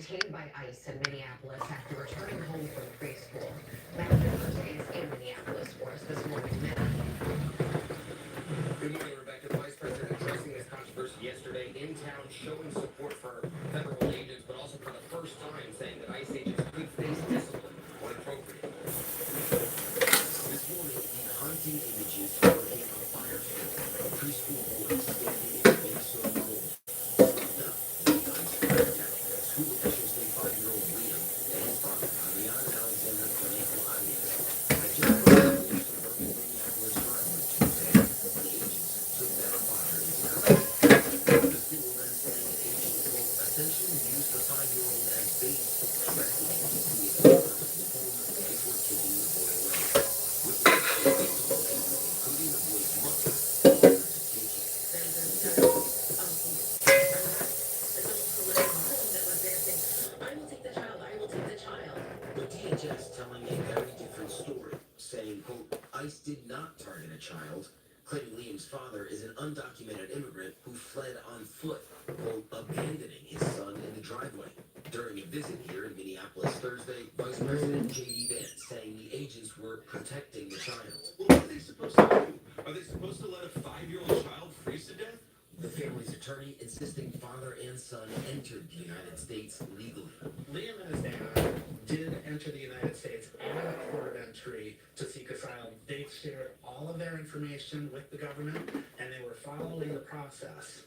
detained by ICE in Minneapolis after returning home from preschool. Matt Rivers is in Minneapolis for us this morning. Good morning, Rebecca. The Vice President addressing this controversy yesterday in town, showing support for federal agents, but also for the first time saying that ICE agents could face discipline when appropriate. This morning, the haunting images working a fire pit. A preschool boy standing in Minnesota cold. Stopped up in the ICE fire attack. School officials say 5-year-old Liam and his father, Avian Alexander Cornejo Arias, had just crossed the suburban Minneapolis driveway Tuesday when agents took their father into custody. The school then saying that agents will essentially use the 5-year-old as bait, threatening to see if he comes home before taking the boy away. Witnesses say they told people, including the boy's mother, in order to take him. There's a study adult who lived in the home that was there saying, I will take the child, I will take the child. But DHS telling a very different story, saying, quote, ICE did not target a child, claiming Liam's father is an undocumented immigrant who fled on foot, quote, abandoning his son in the driveway. During a visit here in Minneapolis Thursday, Vice President J.D. Vance saying the agents were protecting the child. Well, what are they supposed to do? Are they supposed to let a 5-year-old child freeze to death? The family's attorney insisting father and son entered the United States legally. Liam and his dad did enter the United States at a port of entry to seek asylum. They shared all of their information with the government, and they were following the process.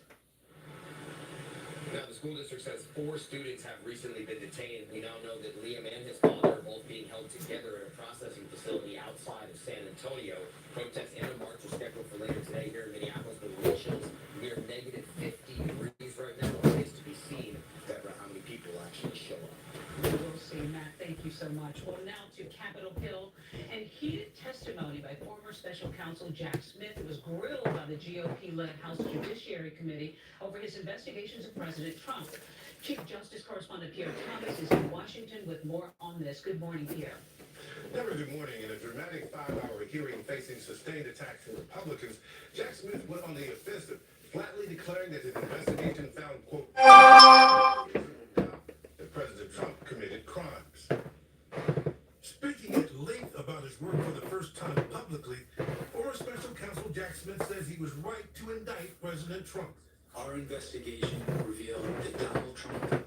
Now, the school district says 4 students have recently been detained. We now know that Liam and his father are both being held together at a processing facility outside of San Antonio. Protests and a march are scheduled for later today here in Minneapolis with wind chills near negative 50 degrees right now. It's to be seen, Deborah, how many people actually show up. We'll see, Matt. Thank you so much. Well, now to Capitol Hill and heated testimony by former special counsel Jack Smith, who was grilled by the GOP-led House Judiciary Committee over his investigations of President Trump. Chief Justice correspondent Pierre Thomas is in Washington with more on this. Good morning, Pierre. Deborah, good morning. In a dramatic 5-hour hearing facing sustained attacks from Republicans, Jack Smith went on the offensive, flatly declaring that his investigation found, quote, that President Trump committed crimes. Speaking at length about his work for the first time publicly, former special counsel Jack Smith says he was right to indict President Trump. Our investigation revealed that Donald Trump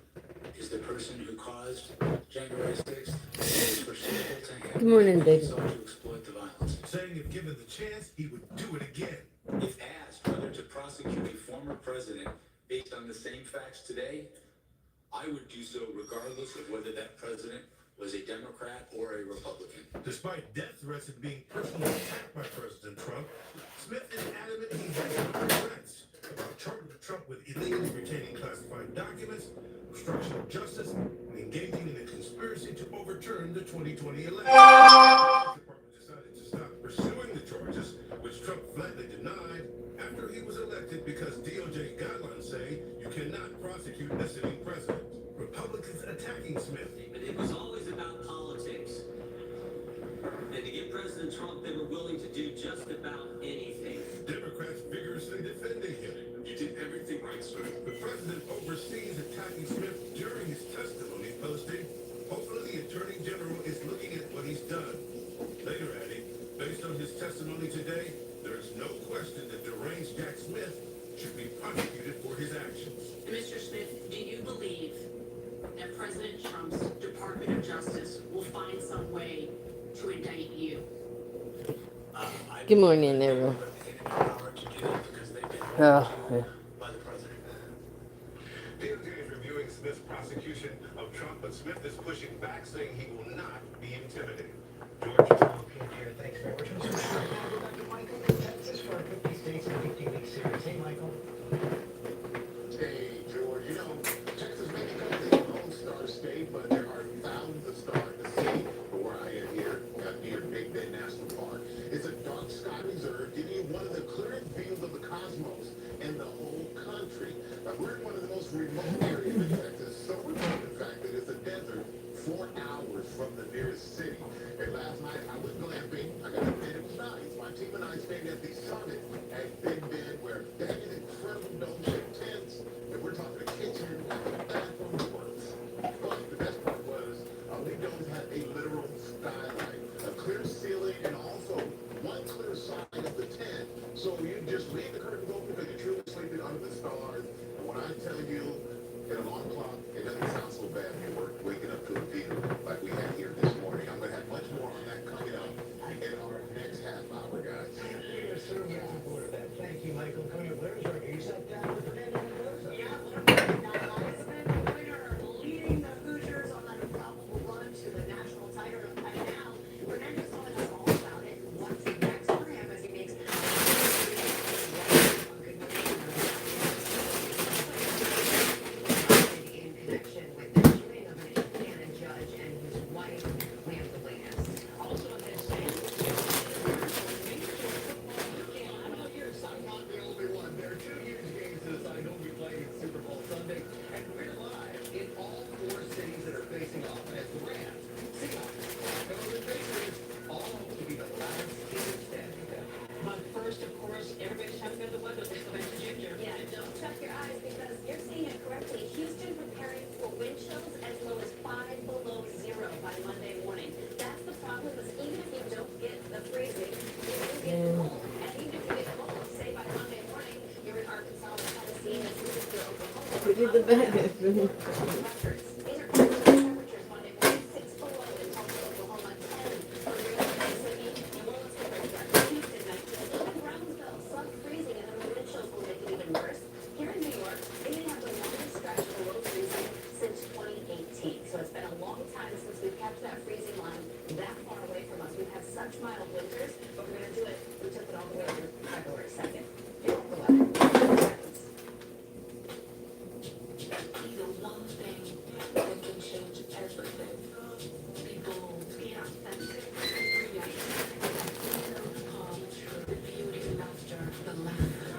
is the person who caused January 6th. It is foreseeable to him. Good morning, He David. sought to exploit the violence. Saying if given the chance, he would do it again. If asked whether to prosecute a former president based on the same facts today, I would do so regardless of whether that president was a Democrat or a Republican. Despite death threats and being personally attacked by President Trump, Smith is adamant he has no regrets about charging Trump with illegally retaining classified documents, obstruction of justice, and engaging in a conspiracy to overturn the 2020 election. The department decided to stop pursuing the charges, which Trump flatly denied after he was elected because DOJ guidelines say you cannot prosecute a sitting president. Republicans attacking Smith. But it was always about politics. And to get President Trump, they were willing to do just about anything. Democrats vigorously defending him. You did everything right, sir. The president oversees attacking Smith during his testimony, posting, hopefully the attorney general is looking at what he's done. Later adding, based on his testimony today, there is no question that deranged Jack Smith should be prosecuted for his actions. Mr. Smith, do you believe that President Trump's Department of Justice will find some way to indict you? Good morning, everyone. Oh, yeah. By the president. DOJ is reviewing Smith's prosecution of Trump, but Smith is pushing back, saying he will not be intimidated. George? Thanks very much. Dr. Michael in Texas for a 50 States and 50-week series. Hey, Michael. Hey, George. You know, Texas may be called the Lone Star State, but there are thousands of stars to see where I am here near Big Bend National Park. It's a dark sky reserve giving you one of the clearest views of the cosmos in the whole country. We're in one of the most remote areas in Texas, so remote, in fact, that it's a desert 4 hours from the nearest city. And last night, I was glamping. I got a bed. It was nice. My team and I stayed at the summit at Big Bend, where they have these incredible dome-shaped tents, and we're talking a kitchen and a bathroom works. But Monday morning. That's the problem, is even if you don't get the freezing, you do get cold. And even if you get cold, say by Monday morning, you're in Arkansas or Tennessee, Mississippi, or Oklahoma. Put it in the bag. Records. These are temperatures Monday morning, 6 below in Tulsa, Oklahoma, 10 for Green Bay City, New Orleans, Houston, 19, even Brownsville, some freezing, and then the wind chills will make it even worse. Here in New York, they didn't have the longest stretch below freezing since 2018. So it's been a long time since we've kept that freezing line that far away from us. We've had such mild winters, but we're going to do it. We took it all the way through February 2nd. Here's the weather. Be the one thing that can change everything. Be bold, be authentic, create. Feel the calm, the beauty, laughter, the laughter.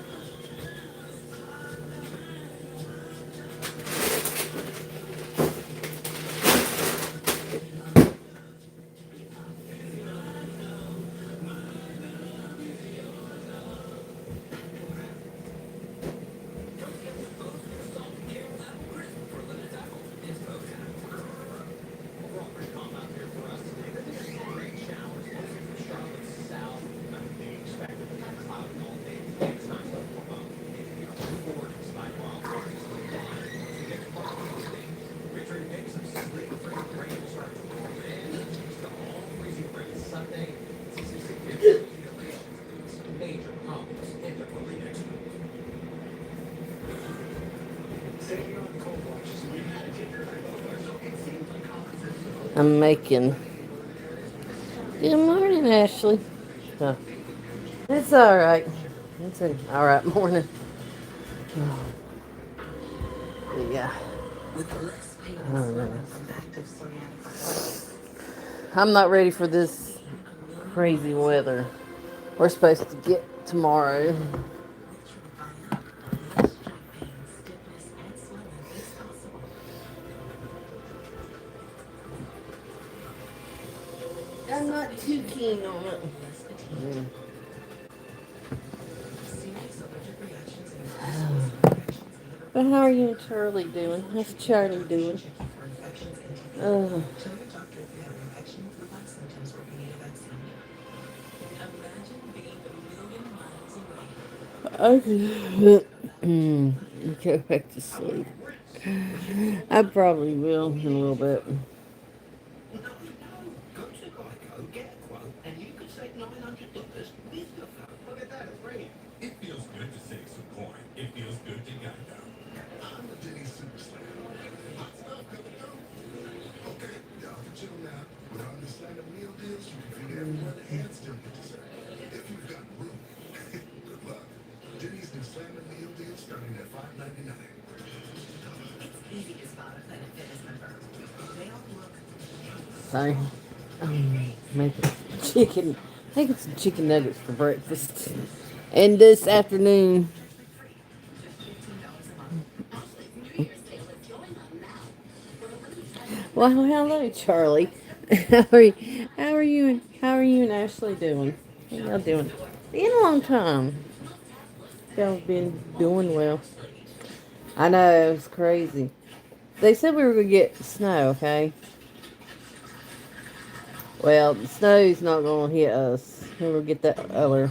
I'm making. Good morning, Ashley. Oh, it's all right. It's an all right morning. Oh, yeah. I don't know. I'm not ready for this crazy weather we're supposed to get tomorrow. I'm not too keen on it. But how are you and Charlie doing? How's Charlie doing? Okay. Go back to sleep. I probably will in a little bit. It feels good to save some coin. It feels good to get down. I'm the Denny's Super Slam. Hot stuff coming through. Okay, y'all can chill now. With all these standard meal deals, you can feed everyone and still get dessert. If you've got room, good luck. Denny's new standard meal deal starting at $5.99. It's easy to spot a Planet Fitness member. They all look. Sorry. Making chicken. Making some chicken nuggets for breakfast. And this afternoon. Well, hello, Charlie. How are you and Ashley doing? How y'all doing? Been a long time. Y'all been doing well. I know, it's crazy. They said we were gonna get snow, okay? Well, the snow's not gonna hit us. We're gonna get that other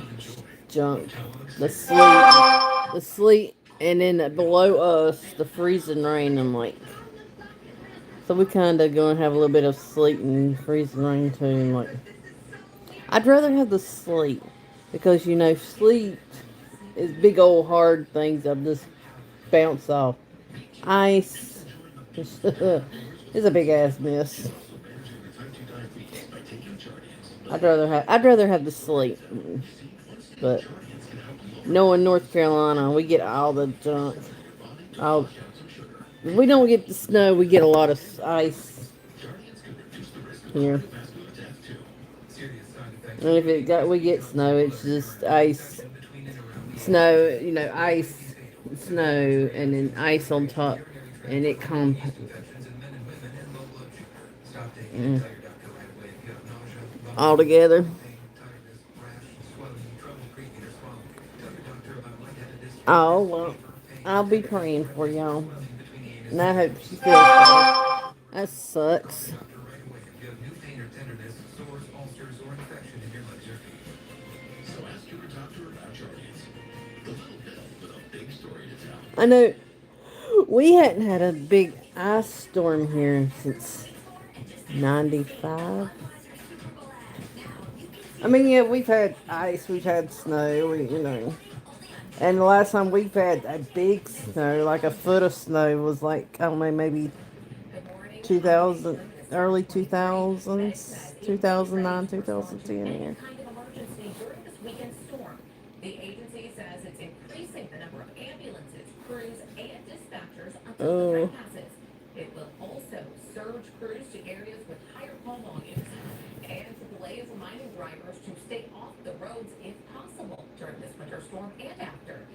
junk. The sleet, and then below us, the freezing rain. I'm like, so we kind of gonna have a little bit of sleet and freezing rain too. I'm like, I'd rather have the sleet because sleet is big old hard things that just bounce off. Ice is a big ass mess. I'd rather have the sleet, but knowing North Carolina, we get all the junk. All we don't get the snow, we get a lot of ice here. And if we get snow, it's just ice, snow, ice, snow, and then ice on top, and it all together. Oh, well, I'll be praying for y'all. And I hope she feels better. That sucks. tenderness, sores, ulcers, or infection in your legs or feet. So ask your doctor about Jardiance. The little pill with a big story to tell. I know we hadn't had a big ice storm here since 95. I mean, yeah, we've had ice, we've had snow, And the last time we've had a big snow, like a foot of snow, was like, I don't know, maybe 2000, early 2000s, 2009, 2010 here. The agency says it's increasing the number of ambulances, crews, and dispatchers Oh. until the threat passes. It will also surge crews to areas with higher call volumes. And delay is reminding drivers to stay off the roads if possible during this winter storm and after.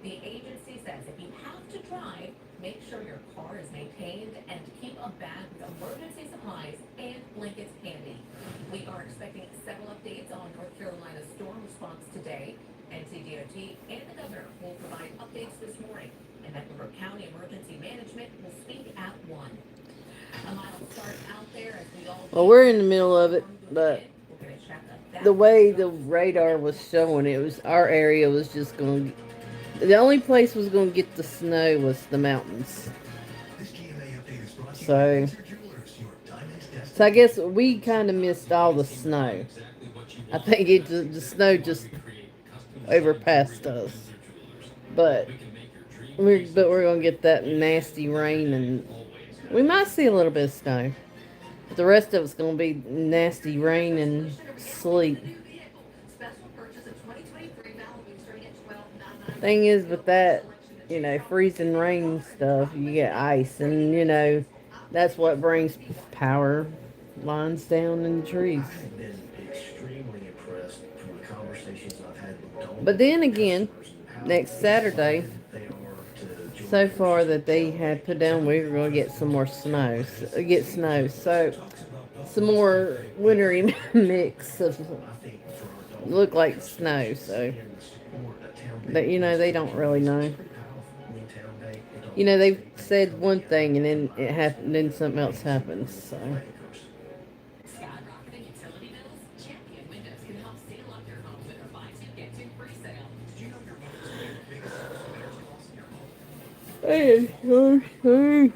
The agency says if you have to drive, make sure your car is maintained and keep a bag with emergency supplies and blankets handy. We are expecting several updates on North Carolina's storm response today. NCDOT and the governor will provide updates this morning, and Mecklenburg County Emergency Management will speak at 1. A mild start out there as we all... Well, we're in the middle of it, but the way the radar was showing, it was our area was just going to... The only place was going to get the snow was the mountains. So I guess we kind of missed all the snow. I think the snow just overpassed us. But we're going to get that nasty rain, and we might see a little bit of snow. But the rest of it's going to be nasty rain and sleet. Thing is with that, freezing rain stuff, you get ice, and that's what brings power lines down in the trees. I've been extremely impressed from the conversations I've had with But then again, next Saturday, so far that they had put down, we were going to get some more snow. So some more wintry mix of look like snow. So, but they don't really know. They said one thing and then it happened, then something else happens. So. Skyrocketing utility bills? Champion Windows can help seal up your home with a buy two, get two free sale. Did you know your mother's biggest loss in your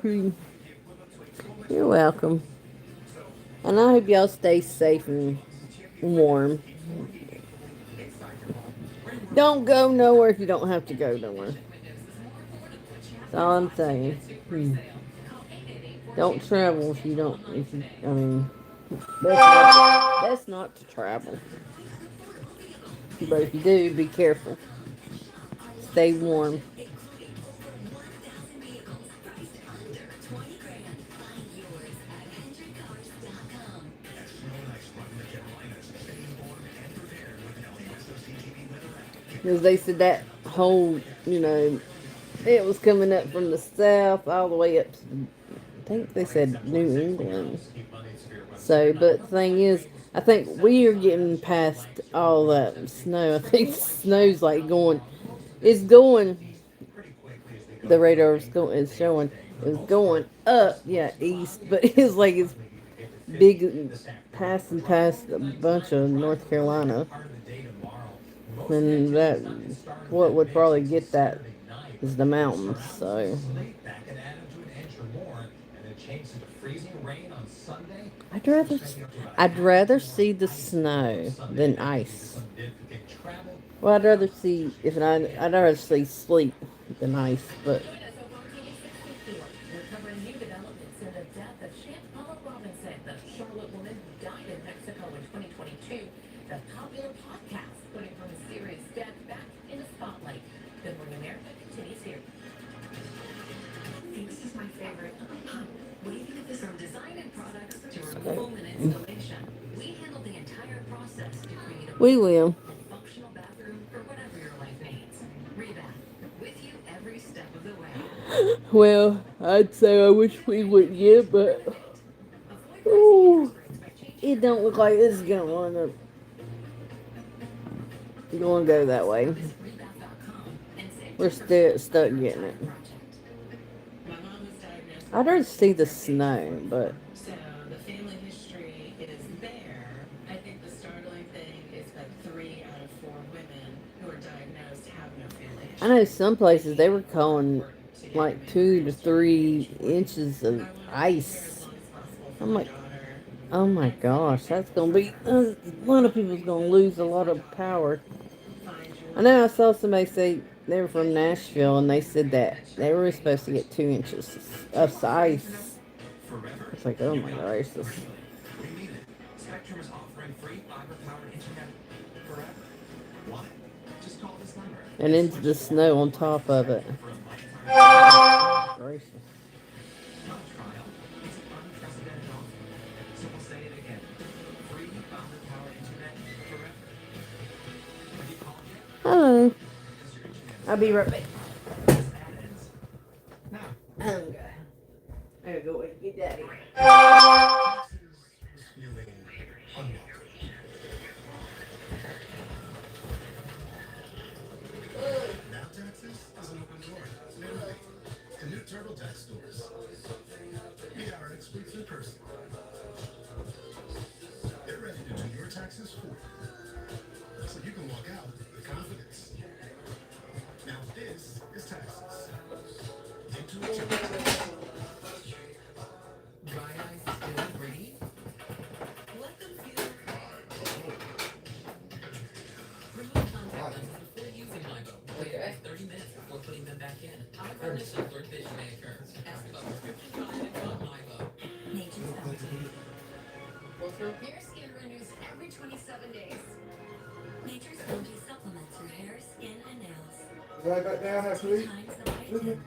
home? You're welcome. And I hope y'all stay safe and warm. Don't go nowhere if you don't have to go nowhere. That's all I'm saying. Don't travel if you don't. That's not to travel. But if you do, be careful. Stay warm. Because they said that whole, it was coming up from the south all the way up to, I think they said New England. So, but the thing is, I think we are getting past all that snow. I think the snow's like it's going, the radar is showing, it's going up, east, but it's like it's big, passing past a bunch of North Carolina. And that, what would probably get that is the mountains, so. I'd rather see the snow than ice. Well, I'd rather see sleet than ice, but. The popular podcast putting her mysterious death back in the spotlight. Goodmorning America continues here. This is my favorite. We think this from design and products to removal and installation. We handle the entire process to create a We will. functional bathroom for whatever your life needs. Rebath, with you every step of the way. Well, I'd say I wish we would get, but. Ooh, it don't look like this is gonna want to. You don't want to go that way. We're still stuck getting it. I'd rather see the snow, but. So the family history is there. I know some places they were calling like 2 to 3 inches of ice. I'm like, oh my gosh, that's gonna be a lot of people's gonna lose a lot of power. I know I saw somebody say they were from Nashville and they said that they were supposed to get 2 inches of ice. It's like, oh my gosh, We need it. Spectrum is offering free fiber-powered internet forever. Why? Just call this number. and into the snow on top of it. For a lifetime Gracious. no trial. It's an unprecedented offer. So we'll say it again. Free fiber-powered internet forever. Have you called yet? Hello. Because your internet I'll be right back. this ad ends now. Okay. I gotta go and get daddy. Texas was feeling unwelcome. Now Texas is an open door. Literally. The new TurboTax stores. Meet our experts in person. They're ready to do your taxes for you. So you can walk out with confidence. Now this is taxes. Into a TurboTax. Dry ice still green? Let them feel Remove contact lenses before using MyBo. Wait Okay. 30 minutes before putting them back in. However, initial blurred vision may occur. Ask about prescription guidance on MyBo. nature's bounty. Your skin renews every 27 days. Nature's bounty supplements your hair, skin, and nails. Right back down after 2 these. times the vitamin.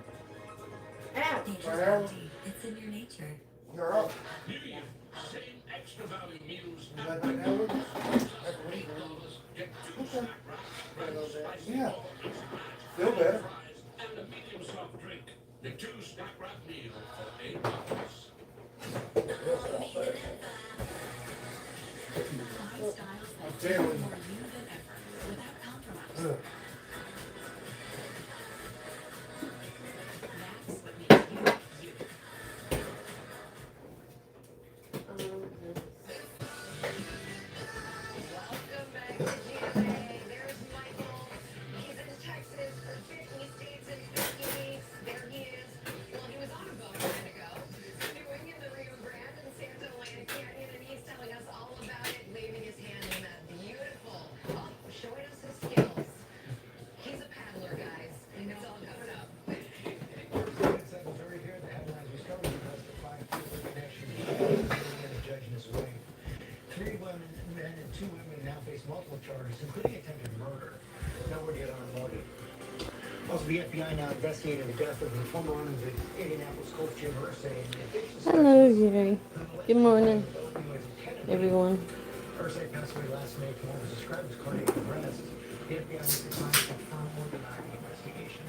Nature's Right. bounty. It's in your nature. You're up. Same extra value meals Right back down with us. After we- Get two Okay. snack wraps, spicy Yeah. balls, Feel better. fries, and a medium soft drink. The 2 snack wrap meal for $8. 5 styles that Damn. taste more you than ever, without compromise. Ugh. That's what makes you you. Welcome back to GMA. There's Michael. He's in Texas for 50 states and 50 weeks. There he is. Well, he was on a boat a minute ago, canoeing in the Rio Grande and Santa Elena Canyon, and he's telling us all about it, waving his hand in that beautiful, showing us his skills. He's a paddler, guys. It's all coming up. Secretary here, the headlines we started because the 5 people connection and the judge in his way. 3 women men and 2 women now face multiple charges, including attempted murder. No word yet on a motive. Also, the FBI now investigating the death of the former owner of the Indianapolis Colts, Jim Irsay. Hello, Jerry. Good morning, everyone. Irsay passed away last May from what was described as cardiac arrest. The FBI has declined to confirm or deny the investigation.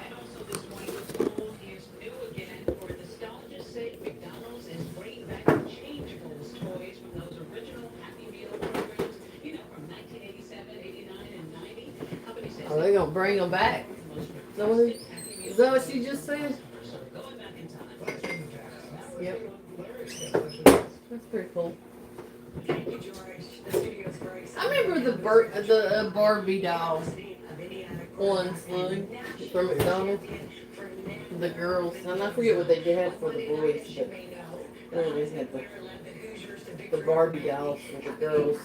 And also this morning, what's old is new again. For nostalgia's sake, McDonald's is bringing back the Changeables toys from those original Happy Meal programs, you know, from 1987, 89, and 90. Company says Are they gonna bring them back? Is that what she just said? so going back in time. Yep. That's pretty cool. Thank you, George. The studio's very I remember the Barbie doll ones from McDonald's. The girls, and I forget what they had for the boys, but they always had the Barbie dolls for the girls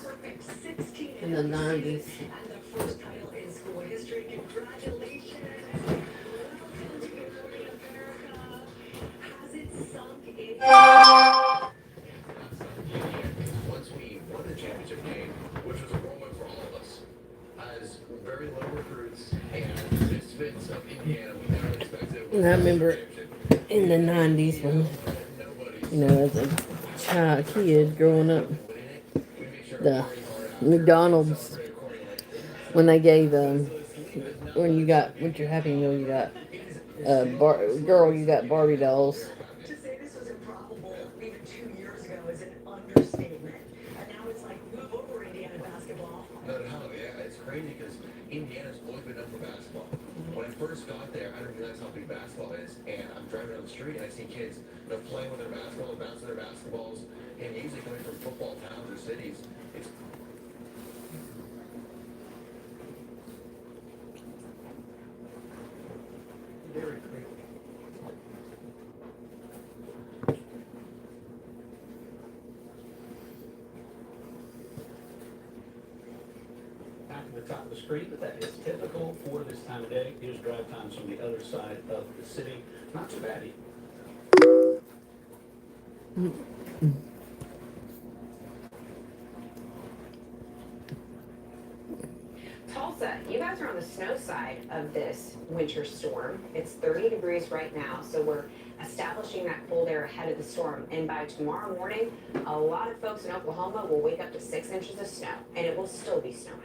in the 90s. And the first title in school history. Congratulations. Has it sunk in? Once we won the championship game, which was a whirlwind for all of us, as very low recruits and misfits of Indiana, we never expected. And I remember in the 90s when, as a kid growing up, the McDonald's, when they gave, when you got, with your Happy Meal, you got, you got Barbie dolls. To say this was improbable even 2 years ago is an understatement. And now it's like, move over Indiana basketball. No, yeah, it's crazy because Indiana's always been known for basketball. When I first got there, I didn't realize how big basketball is, and I'm driving down the street and I see kids, playing with their basketballs, bouncing their basketballs, and usually coming from football towns or cities. It's black at the top of the screen, but that is typical for this time of day. Here's drive times from the other side of the city. Not too bad either. Tulsa, you guys are on the snow side of this winter storm. It's 30 degrees right now, so we're establishing that cold air ahead of the storm. And by tomorrow morning, a lot of folks in Oklahoma will wake up to 6 inches of snow, and it will still be snowing.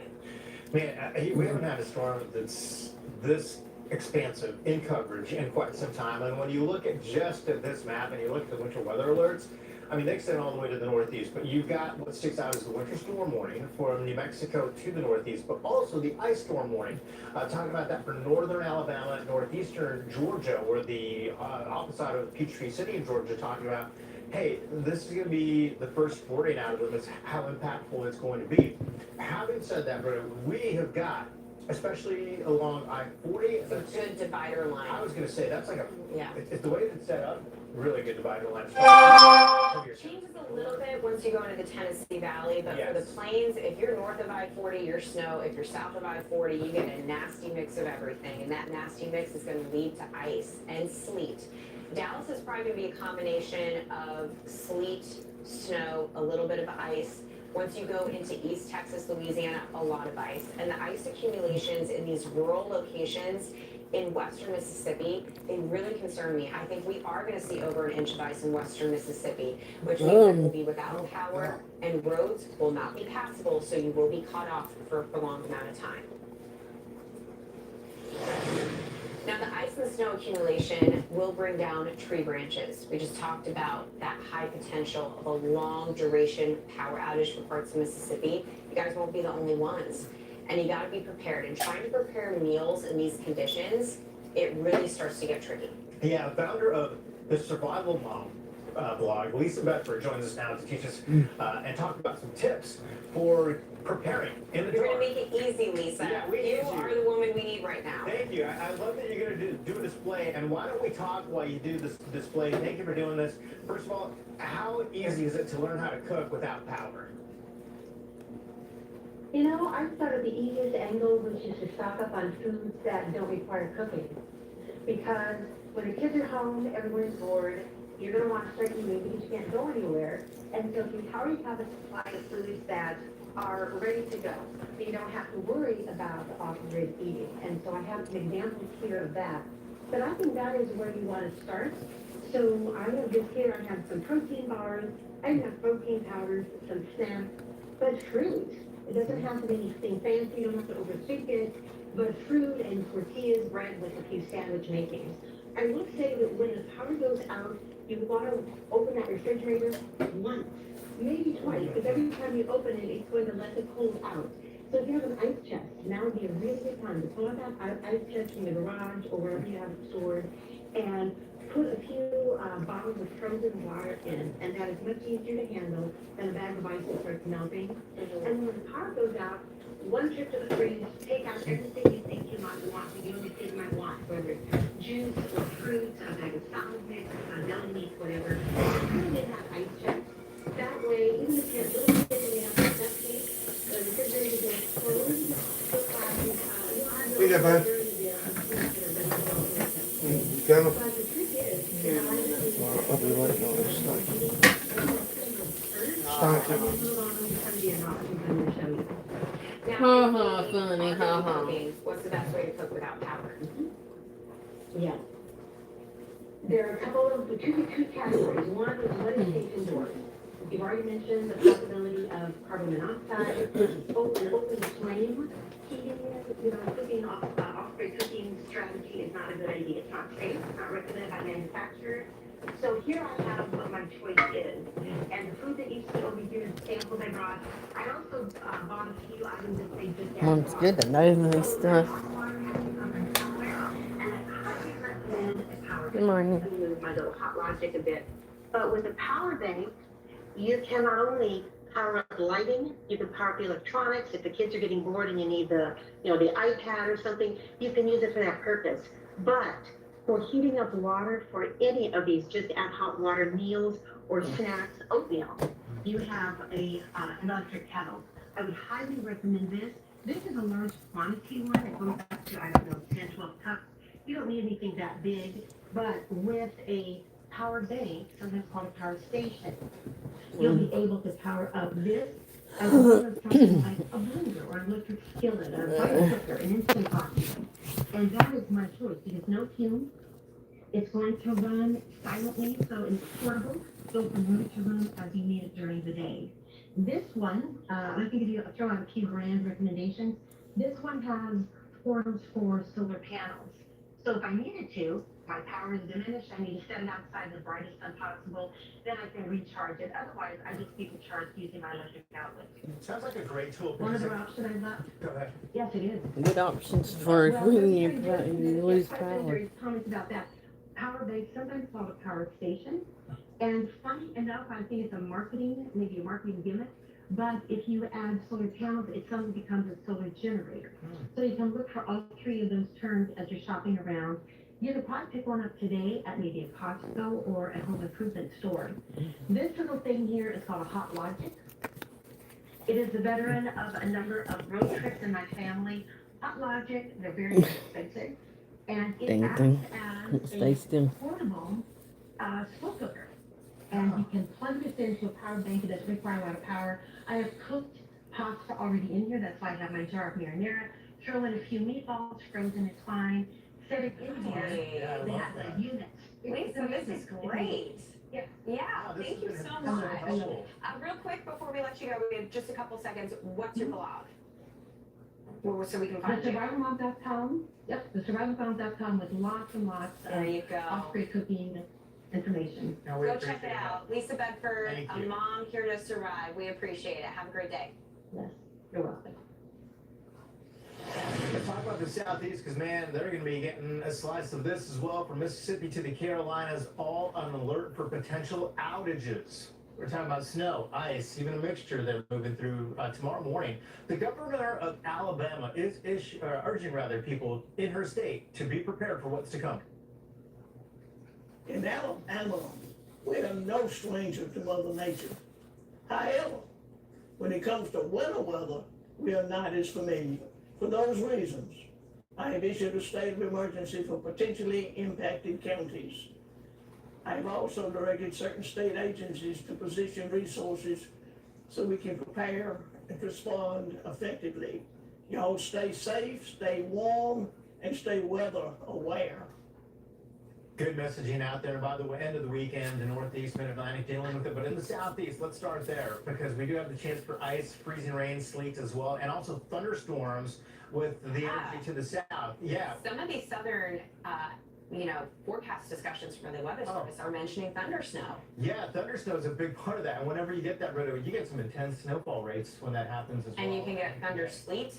Man, we haven't had a storm that's this expansive in coverage in quite some time. And when you look at just at this map and you look at the winter weather alerts, I mean, they extend all the way to the northeast, but you've got what sticks out as the winter storm warning from New Mexico to the northeast, but also the ice storm warning. Talking about that for northern Alabama, northeastern Georgia, where the opposite side of Peachtree City in Georgia, talking about, hey, this is going to be the first warning out of it. That's how impactful it's going to be. Having said that, Britta, we have got, especially along I-40, It's a good divider line. I was going to say, that's like a, Yeah. it's the way it's set up, really good divider line. Changes a little bit once you go into the Tennessee Valley, but for the plains, if you're north of I-40, you're snow. If you're south of I-40, you get a nasty mix of everything, and that nasty mix is going to lead to ice and sleet. Dallas is probably going to be a combination of sleet, snow, a little bit of ice. Once you go into East Texas, Louisiana, a lot of ice. And the ice accumulations in these rural locations in western Mississippi, they really concern me. I think we are going to see over an inch of ice in western Mississippi, which means that we'll be without power and roads will not be passable, so you will be cut off for a prolonged amount of time. Now, the ice and snow accumulation will bring down tree branches. We just talked about that high potential of a long duration power outage for parts of Mississippi. You guys won't be the only ones. And you got to be prepared. And trying to prepare meals in these conditions, it really starts to get tricky. Yeah, founder of the Survival Mom blog, Lisa Bedford, joins us now to teach us and talk about some tips for preparing in the You're dark. going to make it easy, Lisa. Yeah, you are the woman we need right now. Thank you. I love that you're going to do a display. And why don't we talk while you do this display? Thank you for doing this. First of all, how easy is it to learn how to cook without power? You know, I thought the easiest angle was just to stock up on foods that don't require cooking. Because when the kids are home, everyone's bored, you're going to want to start eating because you can't go anywhere. And so if you already have a supply of foods that are ready to go, you don't have to worry about the off-grid eating. And so I have some examples here of that. But I think that is where you want to start. So I have this here, I have some protein bars, I have protein powders, some snacks, but fruits. It doesn't have to be anything fancy, you don't have to overthink it, but fruit and tortillas, bread with a few sandwich makings. I will say that when the power goes out, you want to open that refrigerator once, maybe twice, because every time you open it, it's going to let the cold out. So if you have an ice chest, now would be a really good time to pull out that ice chest from the garage or wherever you have it stored, and put a few bottles of frozen water in, and that is much easier to handle than a bag of ice that starts melting. And when the power goes out, one trip to the fridge, take out everything you think you might want, you and the kid might want, whether it's juice or fruit, a bag of salad mix, deli meat, whatever. Put it in that ice chest. That way, even if you're a little bit in the that case, the refrigerator gets closed, Hey there, bud. You got him? I'll be waiting on this Funny, what's the best way to cook without power? Yeah. There are a couple of the two categories. One is what is safe indoors. You've already mentioned the possibility of carbon monoxide, open flame heating. Cooking off-grid cooking strategy is not a good idea. It's not safe. It's not recommended by manufacturers. So here I have what my choice is. And the food that you see over here is samples I brought. I also bought a few items that they just added. Well, it's good to know my stuff. Good morning. My little hot logic a bit. But with a power bank, you can not only power up lighting, you can power up the electronics. If the kids are getting bored and you need the iPad or something, you can use it for that purpose. But for heating up water for any of these, just add hot water meals or snacks, oatmeal, you have an electric kettle. I would highly recommend this This is a large quantity one. It goes up to, I don't know, 10, 12 cups. You don't need anything that big, but with a power bank, sometimes called a power station, you'll be able to power up this as well as something like a blender or an electric skillet, a rice cooker, an instant coffee. And that is my choice because no fumes. It's going to run silently, so it's portable. Go from room to room as you need it during the day. This one, I can give you throw out a few brand recommendations. This one has ports for solar panels. So if I needed to, my power is diminished, I need to set it outside the brightest sun possible, then I can recharge it. Otherwise, I just keep it charged using my electric outlet. Sounds like a great tool. One other option I love. Go ahead. Yes, it is. Good options for when you lose power. There's comments about that. Power bank, sometimes called a power station. And funny enough, I think it's maybe a marketing gimmick, but if you add solar panels, it suddenly becomes a solar generator. So you can look for all three of those terms as you're shopping around. You could probably pick one up today at maybe a Costco or a home improvement store. This little thing here is called a Hot Logic. It is the veteran of a number of road trips in my family. Hot Logic, they're very expensive. And it acts as a portable slow cooker. And you can plug this into a power bank. It doesn't require a lot of power. I have cooked pasta already in here. That's why I have my jar of marinara. Throw in a few meatballs, frozen, it's fine. Set it in here. They have the units. Lisa, this is great. Yeah. Yeah, thank you so much. Real quick, before we let you go, we have just a couple seconds. What's your blog? So we can find you. TheSurvivalMom.com. Yep, TheSurvivalMom.com with lots and lots of off-grid cooking information. Go check it out. Lisa Bedford, a mom here to survive. We appreciate it. Have a great day. Yes, you're welcome. Let's talk about the Southeast because, man, they're going to be getting a slice of this as well. From Mississippi to the Carolinas, all on alert for potential outages. We're talking about snow, ice, even a mixture they're moving through tomorrow morning. The governor of Alabama is urging people in her state to be prepared for what's to come. In Alabama, we are no stranger to Mother Nature. However, when it comes to winter weather, we are not as familiar. For those reasons, I have issued a state of emergency for potentially impacted counties. I have also directed certain state agencies to position resources so we can prepare and respond effectively. Y'all stay safe, stay warm, and stay weather aware. Good messaging out there. By the way, end of the weekend, the Northeast, Mid-Atlantic dealing with it. But in the Southeast, let's start there because we do have the chance for ice, freezing rain, sleet as well, and also thunderstorms with the energy to the south. Yeah. Some of these southern, forecast discussions from the Weather Service are mentioning thunder snow. Yeah, thunder snow is a big part of that. And whenever you get that you get some intense snowfall rates when that happens as well. And you can get thunder sleet.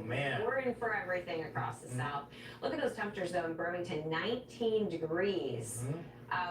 Man. We're in for everything across the south. Look at those temperatures, though, in Burlington, 19 degrees.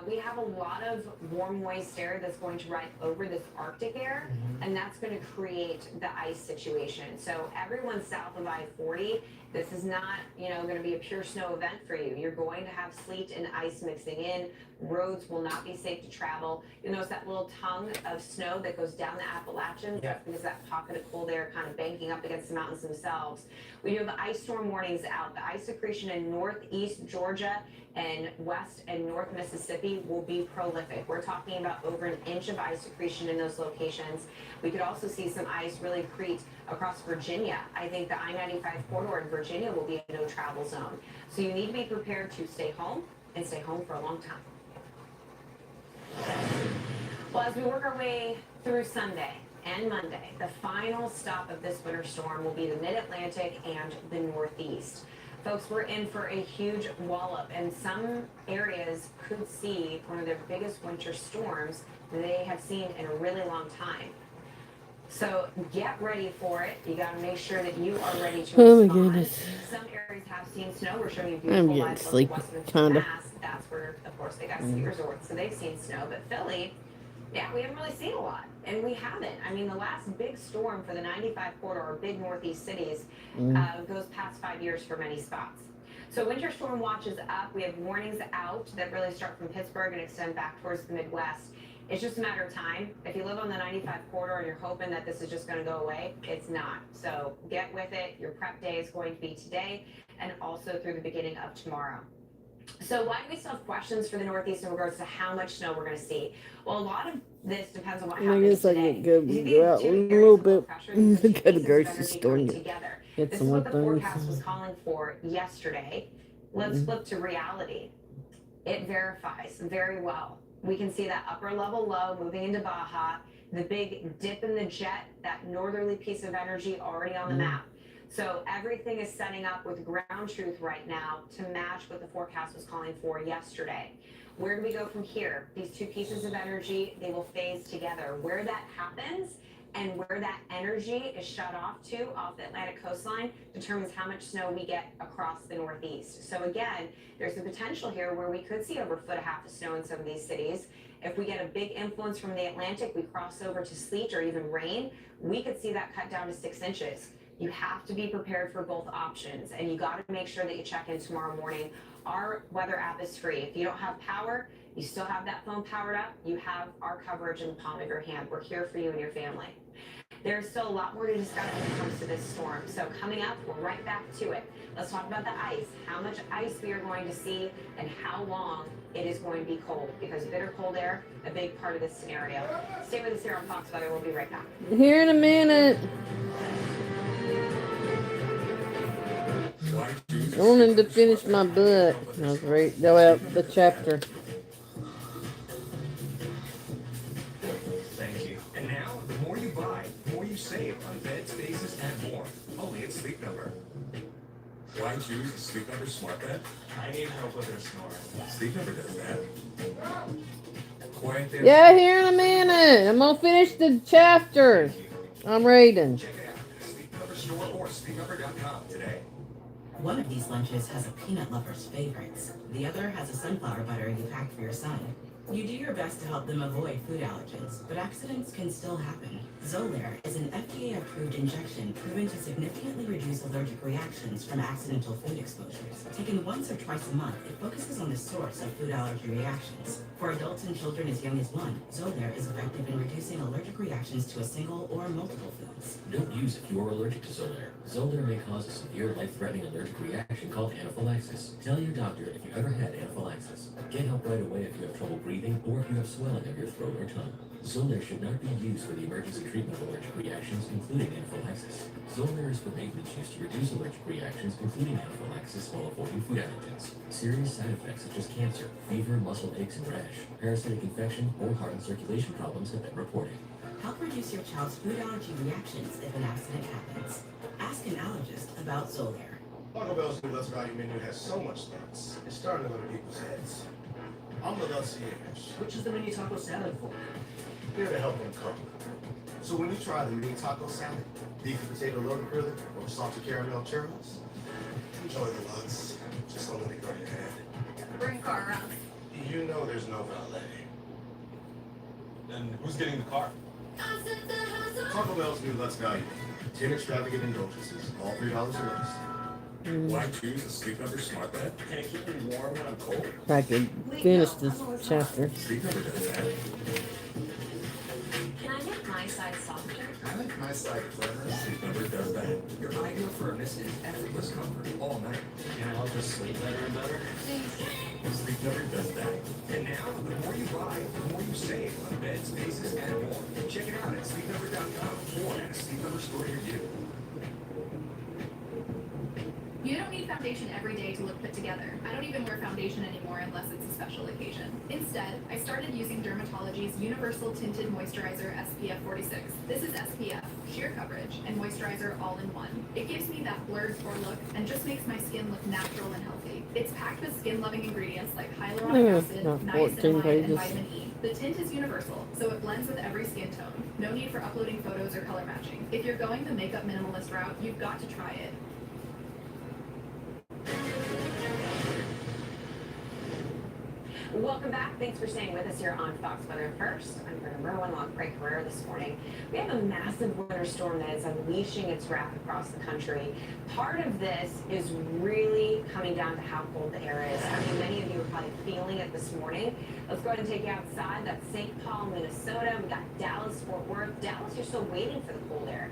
We have a lot of warm, moist air that's going to ride over this Arctic air, and that's going to create the ice situation. So everyone south of I-40, this is not, going to be a pure snow event for you. You're going to have sleet and ice mixing in. Roads will not be safe to travel. You'll notice that little tongue of snow that goes down the Appalachians. That's because that pocket of cold air kind of banking up against the mountains themselves. We do have the ice storm warnings out. The ice accretion in northeast Georgia and west and north Mississippi will be prolific. We're talking about over an inch of ice accretion in those locations. We could also see some ice really accrete across Virginia. I think the I-95 corridor in Virginia will be a no travel zone. So you need to be prepared to stay home and stay home for a long time. Well, as we work our way through Sunday and Monday, the final stop of this winter storm will be the Mid-Atlantic and the Northeast. Folks, we're in for a huge wallop, and some areas could see one of their biggest winter storms they have seen in a really long time. So get ready for it. You got to make sure that you are ready to respond. Oh my goodness. Some areas have seen snow. We're showing you beautiful live sleepy, kinda. That's where, of course, they got ski resorts, so they've seen snow. But Philly, yeah, we haven't really seen a lot, and we haven't. I mean, the last big storm for the 95 corridor, or big northeast cities, goes past 5 years for many spots. So winter storm watch is up. We have warnings out that really start from Pittsburgh and extend back towards the Midwest. It's just a matter of time. If you live on the 95 corridor and you're hoping that this is just going to go away, it's not. So get with it. Your prep day is going to be today and also through the beginning of tomorrow. So why do we still have questions for the Northeast in regards to how much snow we're going to see? Well, a lot of this depends on what I happens guess I today. can go You see go out these a two little areas of low bit. pressure, these two Go to pieces of grocery energy store coming and together. get This some is more what the forecast was things. calling for yesterday. Let's flip to reality. It verifies very well. We can see that upper level low moving into Baja, the big dip in the jet, that northerly piece of energy already on the map. So everything is setting up with ground truth right now to match what the forecast was calling for yesterday. Where do we go from here? These two pieces of energy, they will phase together. Where that happens and where that energy is shut off to off the Atlantic coastline determines how much snow we get across the Northeast. So again, there's the potential here where we could see over a foot and a half of snow in some of these cities. If we get a big influence from the Atlantic, we cross over to sleet or even rain, we could see that cut down to 6 inches. You have to be prepared for both options, and you got to make sure that you check in tomorrow morning. Our weather app is free. If you don't have power, you still have that phone powered up. You have our coverage in the palm of your hand. We're here for you and your family. There's still a lot more to discuss when it comes to this storm. So coming up, we're right back to it. Let's talk about the ice, how much ice we are going to see, and how long it is going to be cold, because bitter cold air, a big part of this scenario. Stay with us here on Fox Weather. We'll be right back. Here in a minute. I wanted to finish my book. I was ready to go out the chapter. Thank you. And now, the more you buy, the more you save on beds, bases, and more. Only at Sleep Number. Why choose the Sleep Number Smart Bed? I need help with her snoring. Sleep Number does that. Quiet there. Yeah, here in a minute. I'm gonna finish the chapter. I'm reading. Check it out at Sleep Number store or sleepnumber.com today. One of these lunches has a peanut lover's favorites. The other has a sunflower butter you packed for your son. You do your best to help them avoid food allergens, but accidents can still happen. Xolair is an FDA-approved injection proven to significantly reduce allergic reactions from accidental food exposures. Taken once or twice a month, it focuses on the source of food allergy reactions. For adults and children as young as 1, Xolair is effective in reducing allergic reactions to a single or multiple foods. Don't use if you are allergic to Xolair. Xolair may cause a severe life-threatening allergic reaction called anaphylaxis. Tell your doctor if you ever had anaphylaxis. Get help right away if you have trouble breathing or if you have swelling of your throat or tongue. Xolair should not be used for the emergency treatment of allergic reactions, including anaphylaxis. Xolair is for maintenance use to reduce allergic reactions, including anaphylaxis, while avoiding food allergens. Serious side effects such as cancer, fever, muscle aches and rash, parasitic infection, or heart and circulation problems have been reported. Help reduce your child's food allergy reactions if an accident happens. Ask an allergist about Xolair. Taco Bell's new Let's Value menu has so much thoughts. It's starting to go to people's heads. I'm the concierge. Which is the mini taco salad for? Here to help them cook. So when you try the mini taco salad, beef and potato loaded grill, or salted caramel churros, enjoy the looks. Just don't let it go to your head. Bring car around. You know there's no valet. Then who's getting the car? Taco Bell's new Let's Value. 10 extravagant indulgences, all $3 or less. Why choose the Sleep Number Smart Bed? Can it keep me warm when I'm cold? I can finish this chapter. Sleep Number does that. Can I get my side softer? I like my side firmer. Sleep Number does that. Your ideal firmness is effortless comfort all night. And I'll just sleep better and better. Sleep Number does that. And now, the more you buy, the more you save on beds, bases, and more. Check it out at sleepnumber.com or at a Sleep Number store near you. You don't need foundation every day to look put together. I don't even wear foundation anymore unless it's a special occasion. Instead, I started using Dermatology's Universal Tinted Moisturizer SPF 46. This is SPF, sheer coverage, and moisturizer all in one. It gives me that blurred pore look and just makes my skin look natural and healthy. It's packed with skin-loving ingredients like hyaluronic acid, niacinamide, and vitamin E. The tint is universal, so it blends with every skin tone. No need for uploading photos or color matching. If you're going the makeup minimalist route, you've got to try it. Welcome back. Thanks for staying with us here on Fox Weather First. I'm your number one long Frank Herrera this morning. We have a massive winter storm that is unleashing its wrath across the country. Part of this is really coming down to how cold the air is. I mean, many of you are probably feeling it this morning. Let's go ahead and take you outside. That's St. Paul, Minnesota. We got Dallas, Fort Worth. Dallas, you're still waiting for the cold air.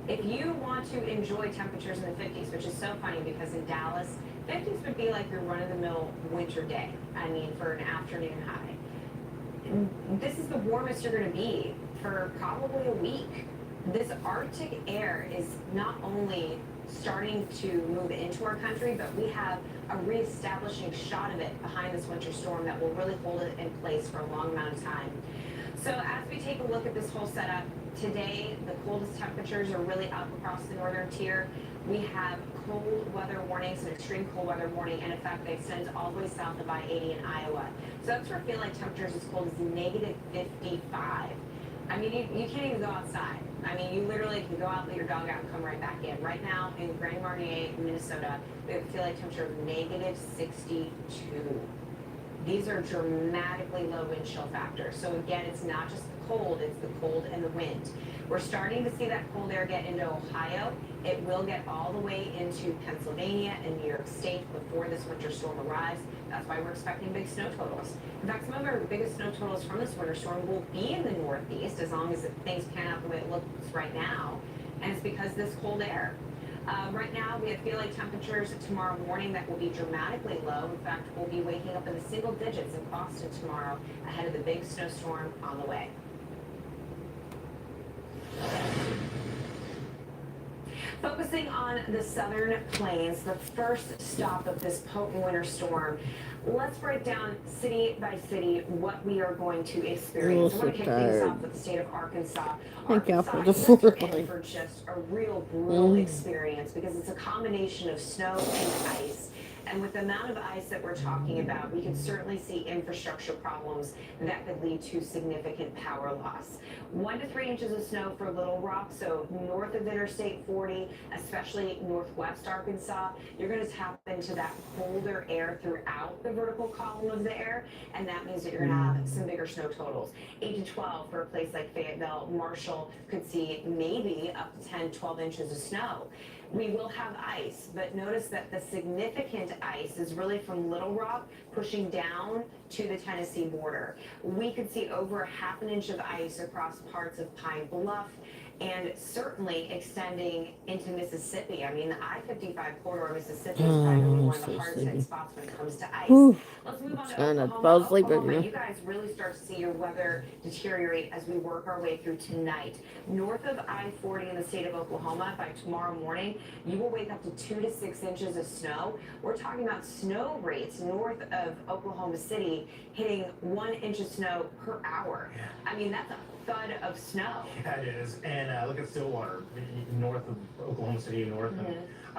If you want to enjoy temperatures in the 50s, which is so funny because in Dallas, 50s would be like your run-of-the-mill winter day. I mean, for an afternoon high. This is the warmest you're going to be for probably a week. This Arctic air is not only starting to move into our country, but we have a reestablishing shot of it behind this winter storm that will really hold it in place for a long amount of time. So as we take a look at this whole setup, today the coldest temperatures are really up across the northern tier. We have cold weather warnings and extreme cold weather warning, and in fact, they extend all the way south of I-80 in Iowa. So that's where feel like temperatures as cold as negative 55. I mean, you can't even go outside. I mean, you literally can go out, let your dog out, and come right back in. Right now in Grand Marnier, Minnesota, we have a feel like temperature of negative 62. These are dramatically low wind chill factors. So again, it's not just the cold, it's the cold and the wind. We're starting to see that cold air get into Ohio. It will get all the way into Pennsylvania and New York State before this winter storm arrives. That's why we're expecting big snow totals. In fact, some of our biggest snow totals from this winter storm will be in the Northeast as long as things pan out the way it looks right now. And it's because this cold air. Right now, we have feel like temperatures tomorrow morning that will be dramatically low. In fact, we'll be waking up in the single digits in Boston tomorrow ahead of the big snowstorm on the way. Focusing on the southern plains, the first stop of this potent winter storm, let's break down city by city what we are going to experience. I want to kick things off with the state of Arkansas. Arkansas is in for just a real brutal experience because it's a combination of snow and ice. And with the amount of ice that we're talking about, we can certainly see infrastructure problems that could lead to significant power loss. 1 to 3 inches of snow for Little Rock, so north of Interstate 40, especially northwest Arkansas, you're going to tap into that colder air throughout the vertical column of the air, and that means that you're going to have some bigger snow totals. 8 to 12 for a place like Fayetteville. Marshall could see maybe up to 10, 12 inches of snow. We will have ice, but notice that the significant ice is really from Little Rock pushing down to the Tennessee border. We could see over 1/2 inch of ice across parts of Pine Bluff and certainly extending into Mississippi. I mean, the I-55 corridor of Mississippi is probably going to be one of the hardest hit spots when it comes to ice. Let's move on to Oklahoma. You guys really start to see your weather deteriorate as we work our way through tonight. North of I-40 in the state of Oklahoma, by tomorrow morning, you will wake up to 2 to 6 inches of snow. We're talking about snow rates north of Oklahoma City hitting 1 inch of snow per hour. I mean, that's a thud of snow. Yeah, it is. And look at Stillwater, north of Oklahoma City, north of,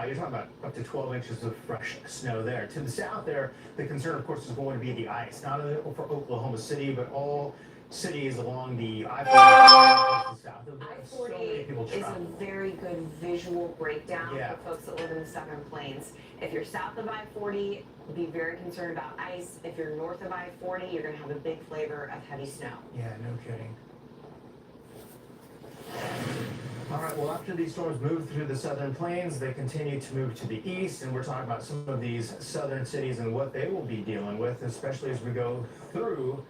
you're talking about up to 12 inches of fresh snow there. To the south there, the concern, of course, is going to be the ice, not only for Oklahoma City, but all cities along the I-40 south of there. I-40 is a very good visual breakdown for folks that live in the southern plains. If you're south of I-40, be very concerned about ice. If you're north of I-40, you're going to have a big flavor of heavy snow. Yeah, no kidding. All right, well, after these storms move through the southern plains, they continue to move to the east, and we're talking about some of these southern cities and what they will be dealing with, especially as we go through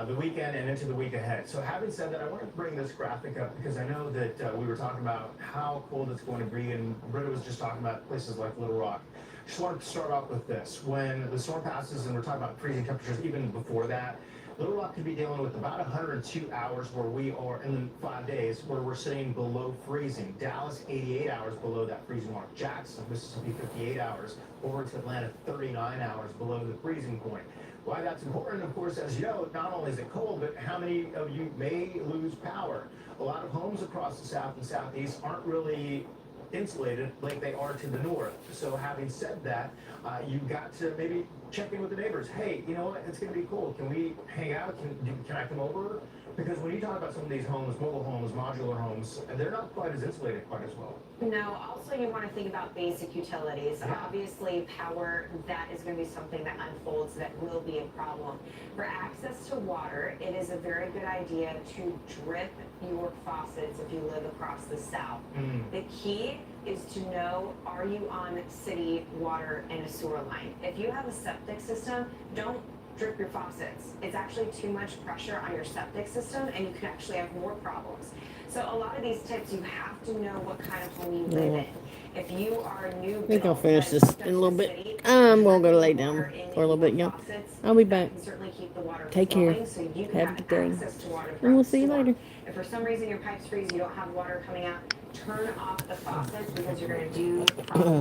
the weekend and into the week ahead. So having said that, I want to bring this graphic up because I know that we were talking about how cold it's going to be, and Britta was just talking about places like Little Rock. Just wanted to start off with this. When the storm passes, and we're talking about freezing temperatures even before that, Little Rock could be dealing with about 102 hours where we are in 5 days where we're sitting below freezing. Dallas, 88 hours below that freezing mark. Jackson, Mississippi, 58 hours. Over to Atlanta, 39 hours below the freezing point. Why that's important, of course, as you know, not only is it cold, but how many of you may lose power? A lot of homes across the south and southeast aren't really insulated like they are to the north. So having said that, you've got to maybe check in with the neighbors. Hey, you know what? It's going to be cold. Can we hang out? Can I come over? Because when you talk about some of these homes, mobile homes, modular homes, they're not quite as insulated quite as well. No, also you want to think about basic utilities. Yeah. Obviously, power, that is going to be something that unfolds that will be a problem. For access to water, it is a very good idea to drip your faucets if you live across the south. The key is to know, are you on city water and a sewer line? If you have a septic system, don't drip your faucets. It's actually too much pressure on your septic system and you could actually have more problems. So a lot of these tips, you have to know what kind of home you live in. If you are a new I think I'll build finish that this is in a little bit. city, I'm gonna go lay water down in for a little bit, your y'all. faucets, I'll be that back. can certainly keep the water Take care. flowing so you can Have a good day. access to water And from we'll the see you storm. later. If for some reason your pipes freeze, you don't have water coming out, turn off the faucets because you're going to do